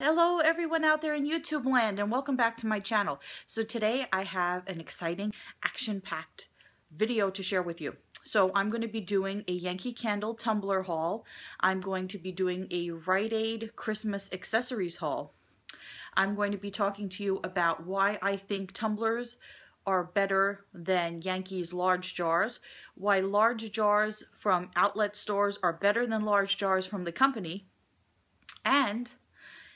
Hello everyone out there in YouTube land, and welcome back to my channel. So today I have an exciting action-packed video to share with you. So I'm going to be doing a Yankee Candle tumbler haul. I'm going to be doing a Rite Aid Christmas accessories haul. I'm going to be talking to you about why I think tumblers are better than Yankee's large jars, why large jars from outlet stores are better than large jars from the company, and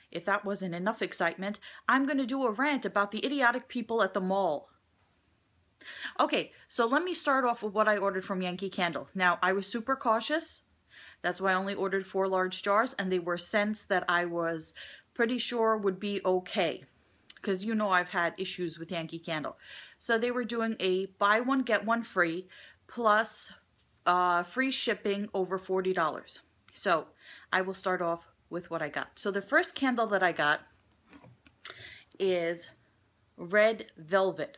if that wasn't enough excitement, I'm going to do a rant about the idiotic people at the mall. Okay, so let me start off with what I ordered from Yankee Candle. Now, I was super cautious. That's why I only ordered 4 large jars, and they were scents that I was pretty sure would be okay, because you know I've had issues with Yankee Candle. So they were doing a buy one, get one free, plus free shipping over $40. So I will start off with what I got. So the first candle that I got is red velvet.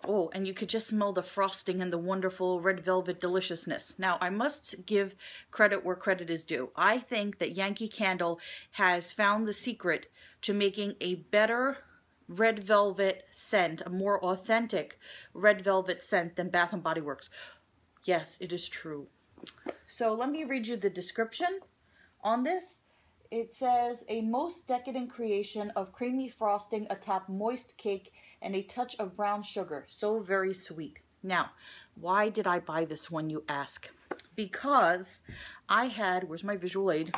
Oh, and you could just smell the frosting and the wonderful red velvet deliciousness. Now, I must give credit where credit is due. I think that Yankee Candle has found the secret to making a better red velvet scent, a more authentic red velvet scent than Bath & Body Works. Yes, it is true. So let me read you the description on this. It says, a most decadent creation of creamy frosting atop moist cake and a touch of brown sugar. So very sweet. Now, why did I buy this one, you ask? Because I had, where's my visual aid?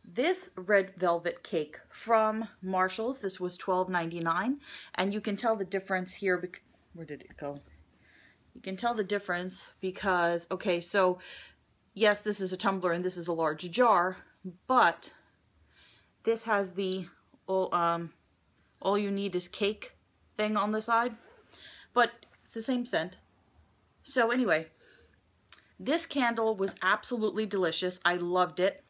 This red velvet cake from Marshall's. This was $12.99. And you can tell the difference here. Where did it go? You can tell the difference because, okay, so yes, this is a tumbler and this is a large jar, but this has the all you need is cake thing on the side, but it's the same scent. So anyway, this candle was absolutely delicious. I loved it,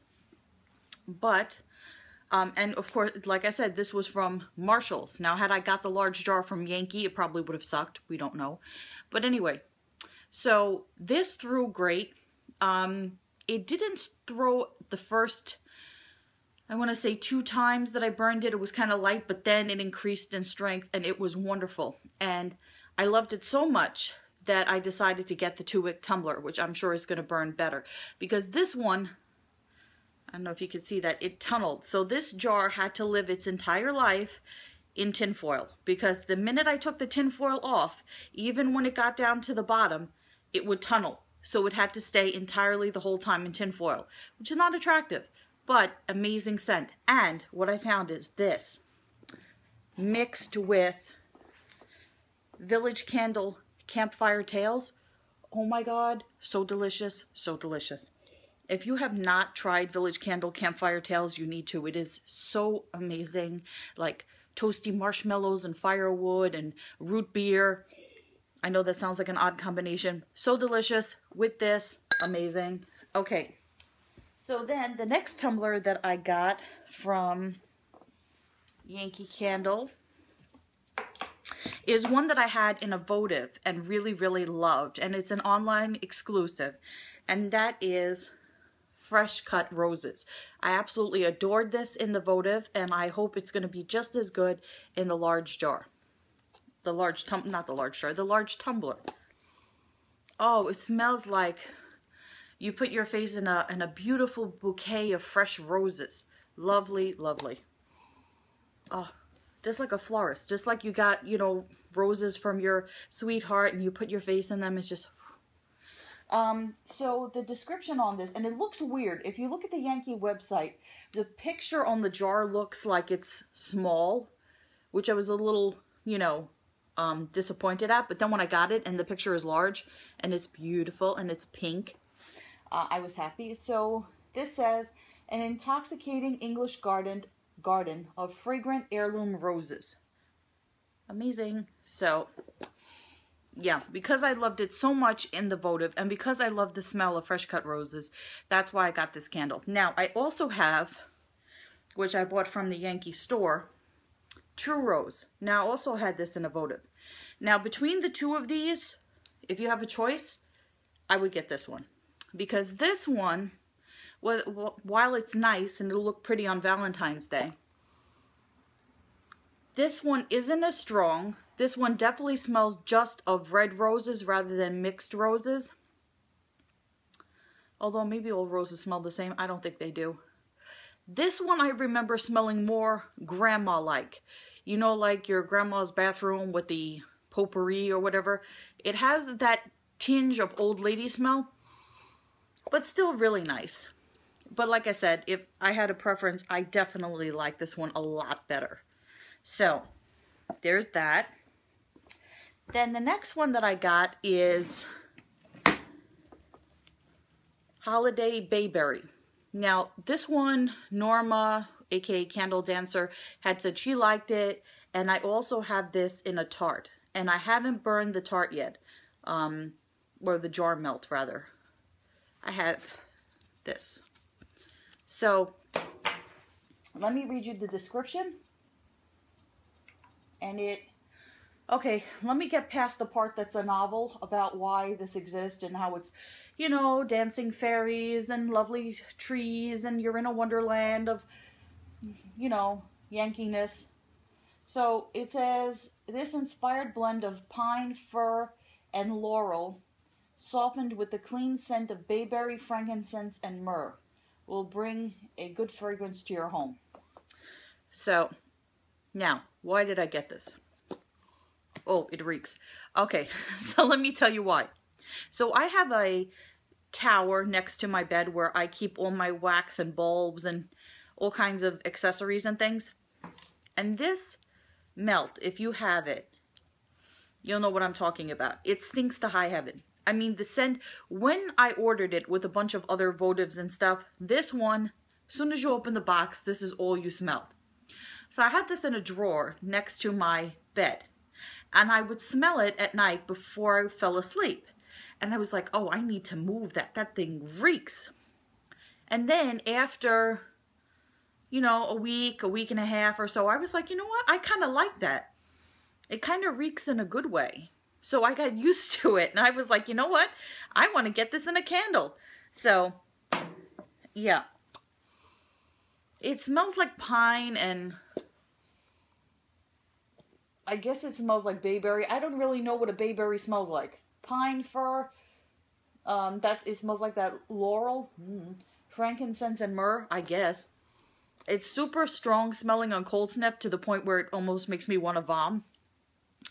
but and of course, like I said, this was from Marshall's. Now, had I got the large jar from Yankee, it probably would have sucked. We don't know. But anyway, so this threw great. It didn't throw the first, I want to say 2 times that I burned it. It was kind of light, but then it increased in strength and it was wonderful. And I loved it so much that I decided to get the 2-wick tumbler, which I'm sure is going to burn better. Because this one, I don't know if you can see that, it tunneled. So this jar had to live its entire life in tinfoil, because the minute I took the tinfoil off, even when it got down to the bottom, it would tunnel. So it had to stay entirely the whole time in tinfoil, which is not attractive, but amazing scent. And what I found is this, mixed with Village Candle Campfire Tales. Oh my God, so delicious, so delicious. If you have not tried Village Candle Campfire Tales, you need to. It is so amazing, like toasty marshmallows and firewood and root beer. I know that sounds like an odd combination. So delicious with this, amazing. Okay, so then the next tumbler that I got from Yankee Candle is one that I had in a votive and really, really loved, and it's an online exclusive, and that is Fresh Cut Roses. I absolutely adored this in the votive, and I hope it's going to be just as good in the large jar. The large not the large jar, the large tumbler. Oh, it smells like you put your face in a beautiful bouquet of fresh roses. Lovely, lovely. Oh, just like a florist. Just like you got, you know, roses from your sweetheart and you put your face in them. It's just... So the description on this, and it looks weird. If you look at the Yankee website, the picture on the jar looks like it's small, which I was a little, you know, disappointed at. But then when I got it and the picture is large and it's beautiful and it's pink, I was happy. So this says, an intoxicating English garden of fragrant heirloom roses. Amazing. So... yeah, because I loved it so much in the votive, and because I love the smell of fresh cut roses, that's why I got this candle. Now, I also have, which I bought from the Yankee store, True Rose. Now, I also had this in a votive. Now, between the two of these, if you have a choice, I would get this one. Because this one while it's nice and it'll look pretty on Valentine's Day, this one isn't as strong. This one definitely smells just of red roses rather than mixed roses. Although maybe all roses smell the same. I don't think they do. This one I remember smelling more grandma-like. You know, like your grandma's bathroom with the potpourri or whatever. It has that tinge of old lady smell, but still really nice. But like I said, if I had a preference, I definitely like this one a lot better. So, there's that. Then the next one that I got is Holiday Bayberry. Now, this one, Norma, aka Candle Dancer, had said she liked it, and I also have this in a tart. And I haven't burned the tart yet, or the jar melt, rather. I have this. So, let me read you the description. And okay, let me get past the part that's a novel about why this exists and how it's, you know, dancing fairies and lovely trees and you're in a wonderland of, you know, Yankiness. So it says, this inspired blend of pine, fir, and laurel, softened with the clean scent of bayberry, frankincense, and myrrh, will bring a good fragrance to your home. So, now, why did I get this? Oh, it reeks. Okay, so let me tell you why. So I have a tower next to my bed where I keep all my wax and bulbs and all kinds of accessories and things. And this melt, if you have it, you'll know what I'm talking about. It stinks to high heaven. I mean, the scent, when I ordered it with a bunch of other votives and stuff, this one, as soon as you open the box, this is all you smell. So I had this in a drawer next to my bed. And I would smell it at night before I fell asleep. And I was like, oh, I need to move that. That thing reeks. And then after, you know, a week and a half or so, I was like, you know what? I kind of like that. It kind of reeks in a good way. So I got used to it. And I was like, you know what? I want to get this in a candle. So, yeah. It smells like pine and I guess it smells like bayberry. I don't really know what a bayberry smells like. Pine, fir, it smells like that laurel, frankincense, and myrrh, I guess. It's super strong smelling on cold snap to the point where it almost makes me want to vom.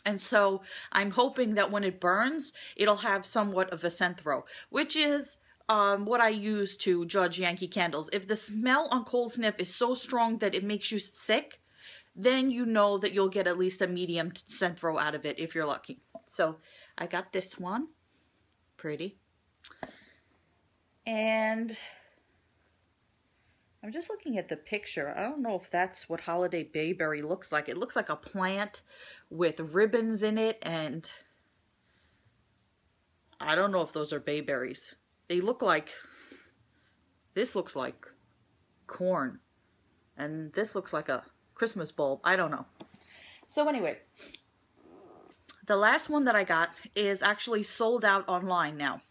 And so I'm hoping that when it burns, it'll have somewhat of a scent throw, which is what I use to judge Yankee candles. If the smell on cold snap is so strong that it makes you sick, then you know that you'll get at least a medium scent throw out of it if you're lucky. So I got this one. Pretty. And I'm just looking at the picture. I don't know if that's what Holiday Bayberry looks like. It looks like a plant with ribbons in it, and I don't know if those are bayberries. They look like, this looks like corn, and this looks like a Christmas bulb. I don't know. So anyway, the last one that I got is actually sold out online now.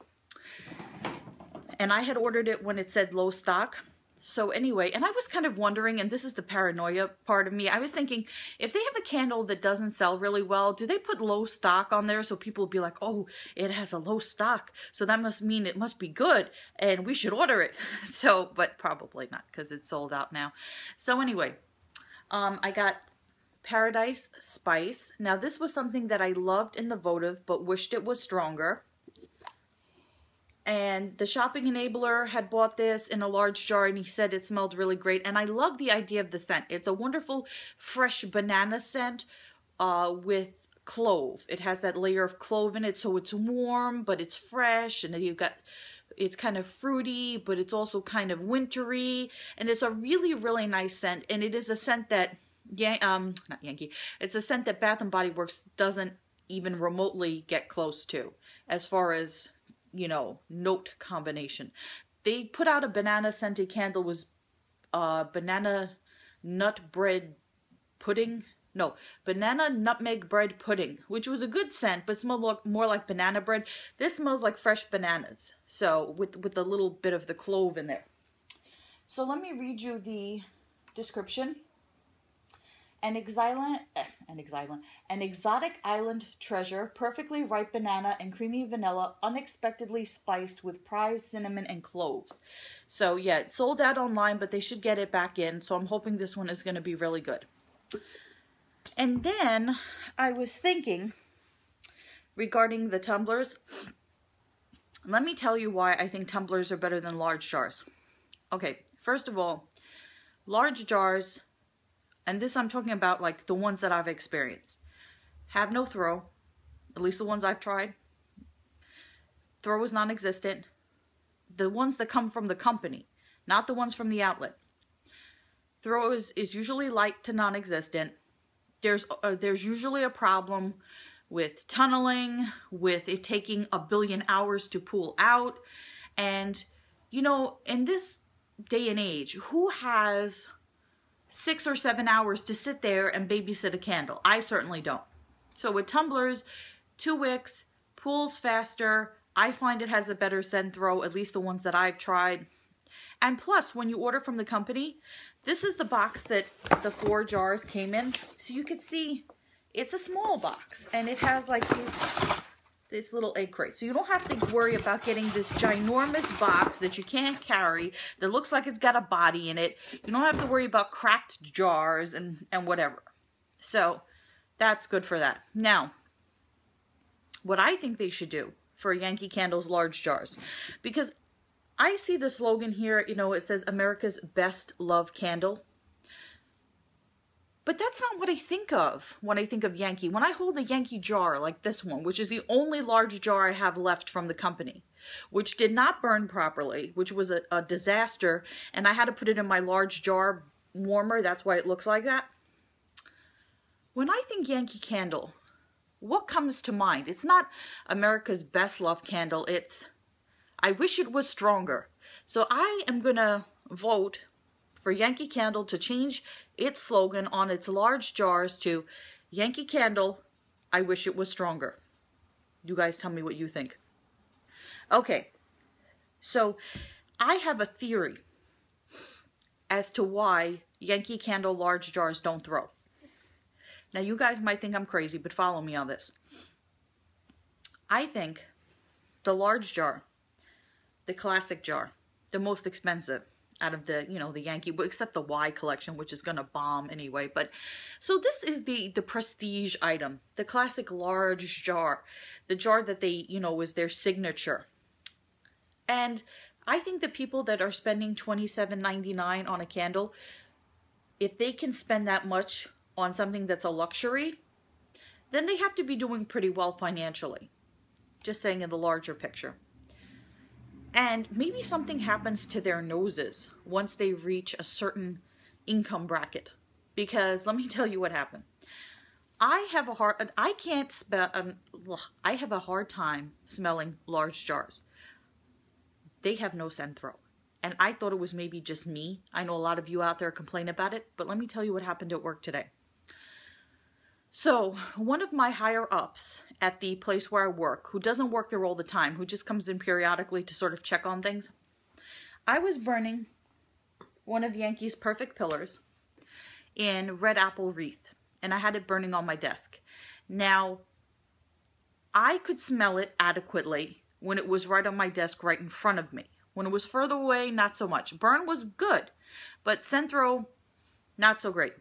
And I had ordered it when it said low stock. So anyway, and I was kind of wondering, and this is the paranoia part of me, I was thinking, if they have a candle that doesn't sell really well, do they put low stock on there so people will be like, oh, it has a low stock, so that must mean it must be good, and we should order it. So, but probably not, because it's sold out now. So anyway, I got Paradise Spice. Now this was something that I loved in the votive, but wished it was stronger. And the shopping enabler had bought this in a large jar, and he said it smelled really great. And I love the idea of the scent. It's a wonderful fresh banana scent with clove. It has that layer of clove in it, so it's warm, but it's fresh. And then you've got, it's kind of fruity, but it's also kind of wintry. And it's a really, really nice scent. And it is a scent that, not Yankee, it's a scent that Bath & Body Works doesn't even remotely get close to as far as, you know, note combination. They put out a banana scented candle, was banana nut bread pudding. No, banana nutmeg bread pudding, which was a good scent, but smelled more like banana bread. This smells like fresh bananas, so with a little bit of the clove in there. So let me read you the description. An exotic island treasure, perfectly ripe banana and creamy vanilla, unexpectedly spiced with prized cinnamon and cloves. So yeah, it sold out online, but they should get it back in. So I'm hoping this one is going to be really good. And then I was thinking regarding the tumblers. Let me tell you why I think tumblers are better than large jars. Okay, first of all, large jars, and this I'm talking about like the ones that I've experienced, have no throw, at least the ones I've tried. Throw is non-existent. The ones that come from the company, not the ones from the outlet. Throw is usually light to non-existent. There's usually a problem with tunneling, with it taking a billion hours to pull out. And, you know, in this day and age, who has 6 or 7 hours to sit there and babysit a candle? I certainly don't. So with tumblers, 2 wicks, pulls faster. I find it has a better scent throw, at least the ones that I've tried. And plus, when you order from the company, this is the box that the 4 jars came in. So you could see it's a small box, and it has like this little egg crate. So you don't have to worry about getting this ginormous box that you can't carry, that looks like it's got a body in it. You don't have to worry about cracked jars and whatever. So that's good for that. Now, what I think they should do for Yankee Candle's large jars, because I see the slogan here, you know, it says America's Best Love Candle. But that's not what I think of when I think of Yankee. When I hold a Yankee jar like this one, which is the only large jar I have left from the company, which did not burn properly, which was a disaster, and I had to put it in my large jar warmer, that's why it looks like that. When I think Yankee Candle, what comes to mind? It's not America's Best Love Candle, it's I wish it was stronger. So I am gonna vote for Yankee Candle to change its slogan on its large jars to Yankee Candle, I wish it was stronger. You guys tell me what you think. Okay, so I have a theory as to why Yankee Candle large jars don't throw. Now you guys might think I'm crazy, but follow me on this. I think the large jar, the classic jar, the most expensive out of the, you know, the Yankee, except the Y collection, which is gonna bomb anyway. But so this is the prestige item, the classic large jar, the jar that they, you know, is their signature. And I think the people that are spending $27.99 on a candle, if they can spend that much on something that's a luxury, then they have to be doing pretty well financially. Just saying in the larger picture. And maybe something happens to their noses once they reach a certain income bracket. Because let me tell you what happened. I have a hard time smelling large jars. They have no scent throw. And I thought it was maybe just me. I know a lot of you out there complain about it, but let me tell you what happened at work today. So one of my higher ups at the place where I work, who doesn't work there all the time, who just comes in periodically to sort of check on things, I was burning one of Yankee's Perfect Pillars in red apple wreath, and I had it burning on my desk. Now, I could smell it adequately when it was right on my desk right in front of me. When it was further away, not so much. Burn was good, but scent throw, not so great.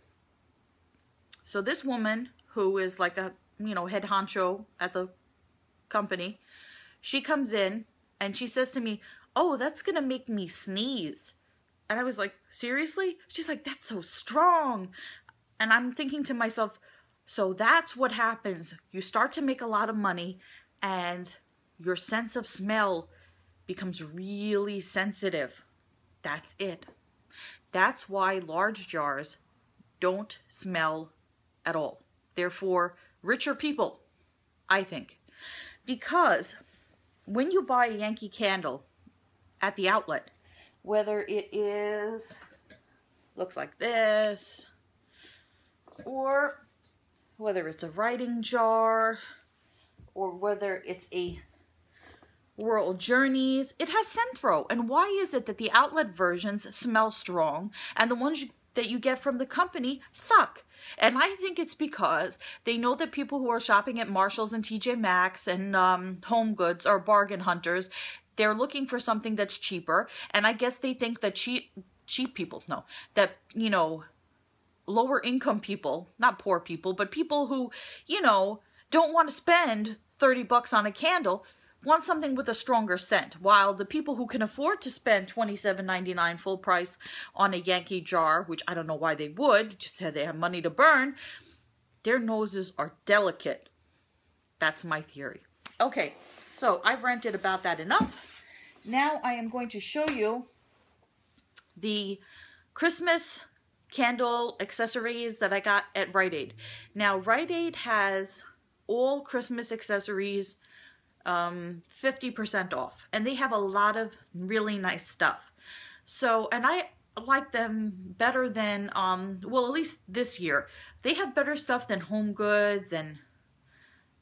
So this woman, who is like a, you know, head honcho at the company, she comes in and she says to me, "Oh, that's gonna make me sneeze." And I was like, "Seriously?" She's like, "That's so strong." And I'm thinking to myself, so that's what happens. You start to make a lot of money and your sense of smell becomes really sensitive. That's it. That's why large jars don't smell at all. Therefore, richer people, I think. Because when you buy a Yankee Candle at the outlet, whether it is, looks like this, or whether it's a writing jar, or whether it's a World Journeys. It has Synthro. And why is it that the outlet versions smell strong and the ones that you get from the company suck? And I think it's because they know that people who are shopping at Marshall's and TJ Maxx and Home Goods are bargain hunters. They're looking for something that's cheaper. And I guess they think that cheap people, no, that, you know, lower income people, not poor people, but people who, you know, don't want to spend 30 bucks on a candle, want something with a stronger scent, while the people who can afford to spend $27.99 full price on a Yankee jar, which I don't know why they would, just said they have money to burn, their noses are delicate. That's my theory. Okay, so I've ranted about that enough. Now I am going to show you the Christmas candle accessories that I got at Rite Aid. Now, Rite Aid has all Christmas accessories 50% off, and they have a lot of really nice stuff. So, and I like them better than, well, at least this year, they have better stuff than Home Goods and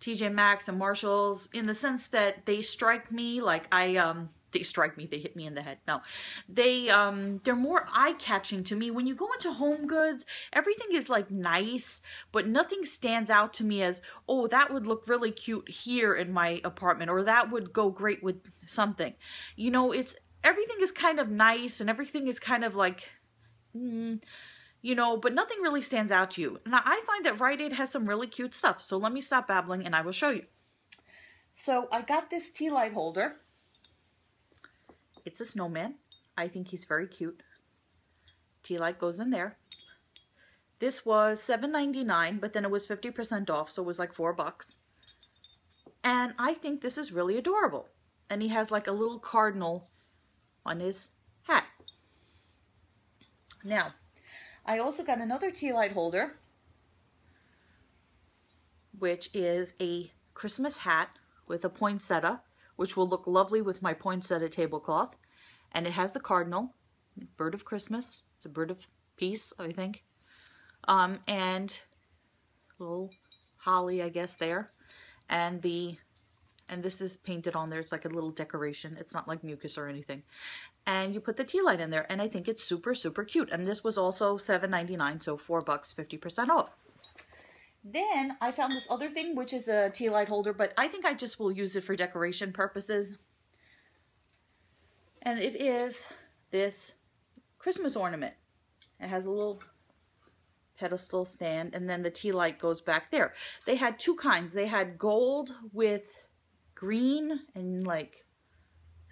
TJ Maxx and Marshalls, in the sense that they strike me like they strike me, they hit me in the head. No, they're more eye-catching to me. When you go into Home Goods, everything is like nice, but nothing stands out to me as, oh, that would look really cute here in my apartment, or that would go great with something. You know, everything is kind of nice and everything is kind of like, you know, but nothing really stands out to you. Now, I find that Rite Aid has some really cute stuff. So let me stop babbling and I will show you. So I got this tea light holder. It's a snowman. I think he's very cute. Tea light goes in there. This was $7.99, but then it was 50% off, so it was like $4. And I think this is really adorable. And he has like a little cardinal on his hat. Now, I also got another tea light holder, which is a Christmas hat with a poinsettia, which will look lovely with my poinsettia tablecloth. And it has the cardinal, bird of Christmas. It's a bird of peace, I think. And little holly, I guess, there. And this is painted on there. It's like a little decoration. It's not like mucus or anything. And you put the tea light in there, and I think it's super, super cute. And this was also $7.99, so $4, 50% off. Then I found this other thing, which is a tea light holder, but I think I just will use it for decoration purposes. And it is this Christmas ornament. It has a little pedestal stand, and then the tea light goes back there. They had two kinds. They had gold with green and like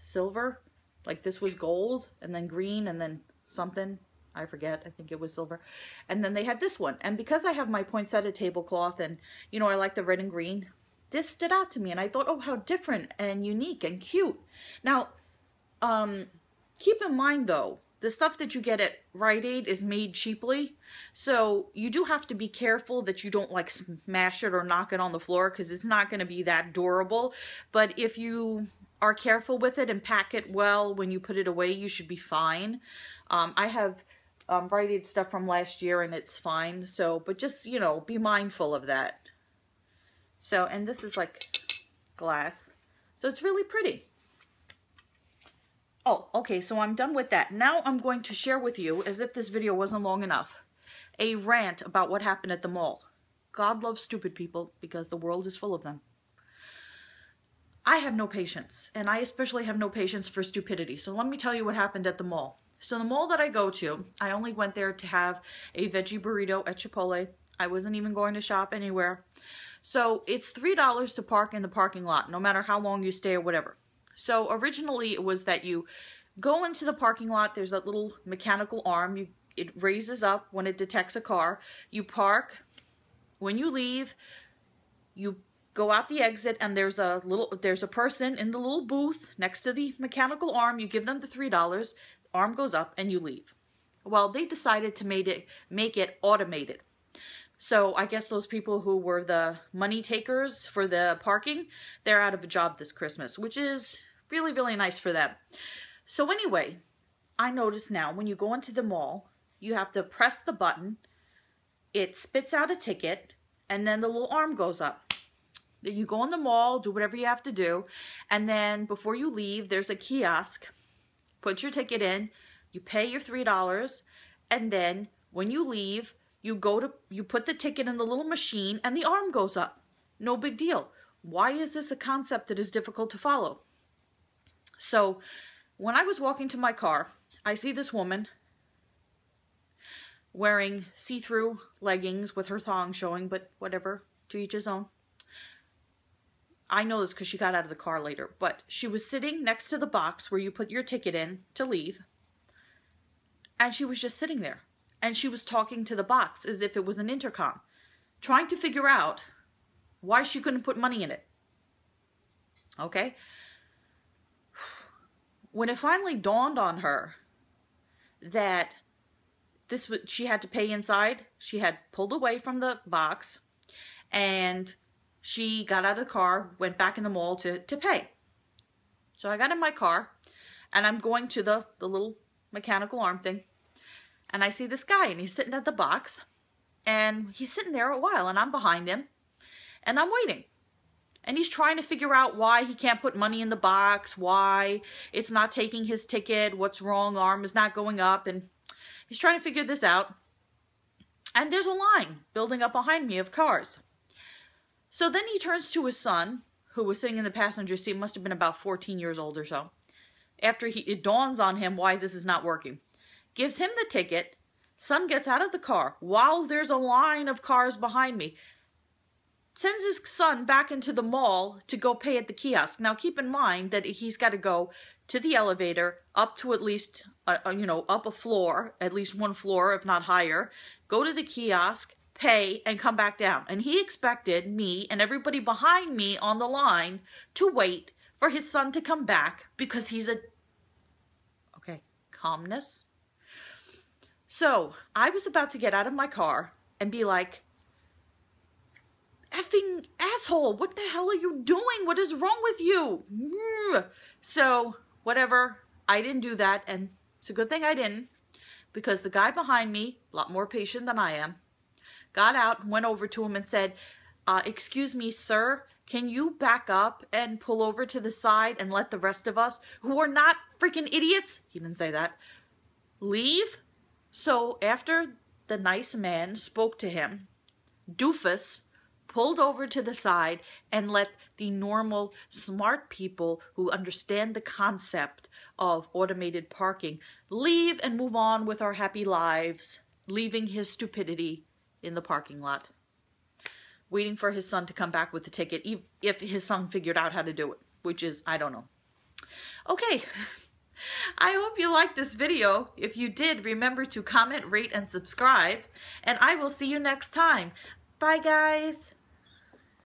silver. Like this was gold, and then green, and then something. I forget, I think it was silver. And then they had this one. And because I have my poinsettia tablecloth and, you know, I like the red and green, this stood out to me. And I thought, oh, how different and unique and cute. Now, keep in mind, though, the stuff that you get at Rite Aid is made cheaply. So you do have to be careful that you don't, like, smash it or knock it on the floor, because it's not going to be that durable. But if you are careful with it and pack it well when you put it away, you should be fine. I have Rite Aid stuff from last year and it's fine. So, but just, you know, be mindful of that. So, and this is like glass. So it's really pretty. Oh, okay, so I'm done with that. Now I'm going to share with you, as if this video wasn't long enough, a rant about what happened at the mall. God loves stupid people because the world is full of them. I have no patience, and I especially have no patience for stupidity. So let me tell you what happened at the mall. So the mall that I go to, I only went there to have a veggie burrito at Chipotle. I wasn't even going to shop anywhere. So it's $3 to park in the parking lot, no matter how long you stay or whatever. So originally it was that you go into the parking lot, there's that little mechanical arm, it raises up when it detects a car, you park, when you leave, you go out the exit, and there's a person in the little booth next to the mechanical arm, you give them the $3, arm goes up, and you leave. Well, they decided to make it automated. So I guess those people who were the money takers for the parking, they're out of a job this Christmas, which is really, really nice for them. So anyway, I notice now when you go into the mall, you have to press the button, it spits out a ticket, and then the little arm goes up. You go in the mall, do whatever you have to do, and then before you leave, there's a kiosk. Put your ticket in, you pay your $3, and then when you leave, you put the ticket in the little machine and the arm goes up. No big deal. Why is this a concept that is difficult to follow? So when I was walking to my car, I see this woman wearing see-through leggings with her thong showing, but whatever, to each his own. I know this because she got out of the car later, but she was sitting next to the box where you put your ticket in to leave, and she was just sitting there, and she was talking to the box as if it was an intercom, trying to figure out why she couldn't put money in it. Okay? When it finally dawned on her that she had to pay inside, she had pulled away from the box, and she got out of the car, went back in the mall to pay. So I got in my car, and I'm going to the little mechanical arm thing, and I see this guy, and he's sitting at the box, and he's sitting there a while, and I'm behind him, and I'm waiting. And he's trying to figure out why he can't put money in the box, why it's not taking his ticket, what's wrong, arm is not going up, and he's trying to figure this out. And there's a line building up behind me of cars. So then he turns to his son, who was sitting in the passenger seat, must have been about 14 years old or so, after it dawns on him why this is not working. Gives him the ticket, son gets out of the car while there's a line of cars behind me, sends his son back into the mall to go pay at the kiosk. Now keep in mind that he's got to go to the elevator, up to at least, up a floor, at least one floor, if not higher, go to the kiosk, pay, and come back down. And he expected me and everybody behind me on the line to wait for his son to come back because he's calmness. So I was about to get out of my car and be like, effing asshole, what the hell are you doing? What is wrong with you? So whatever, I didn't do that, and it's a good thing I didn't, because the guy behind me, a lot more patient than I am, got out and went over to him and said, excuse me, sir, can you back up and pull over to the side and let the rest of us, who are not freaking idiots, he didn't say that, leave? So after the nice man spoke to him, doofus pulled over to the side and let the normal, smart people who understand the concept of automated parking leave and move on with our happy lives, leaving his stupidity in the parking lot, waiting for his son to come back with the ticket, if his son figured out how to do it, which is, I don't know. Okay, I hope you liked this video. If you did, remember to comment, rate, and subscribe, and I will see you next time. Bye, guys.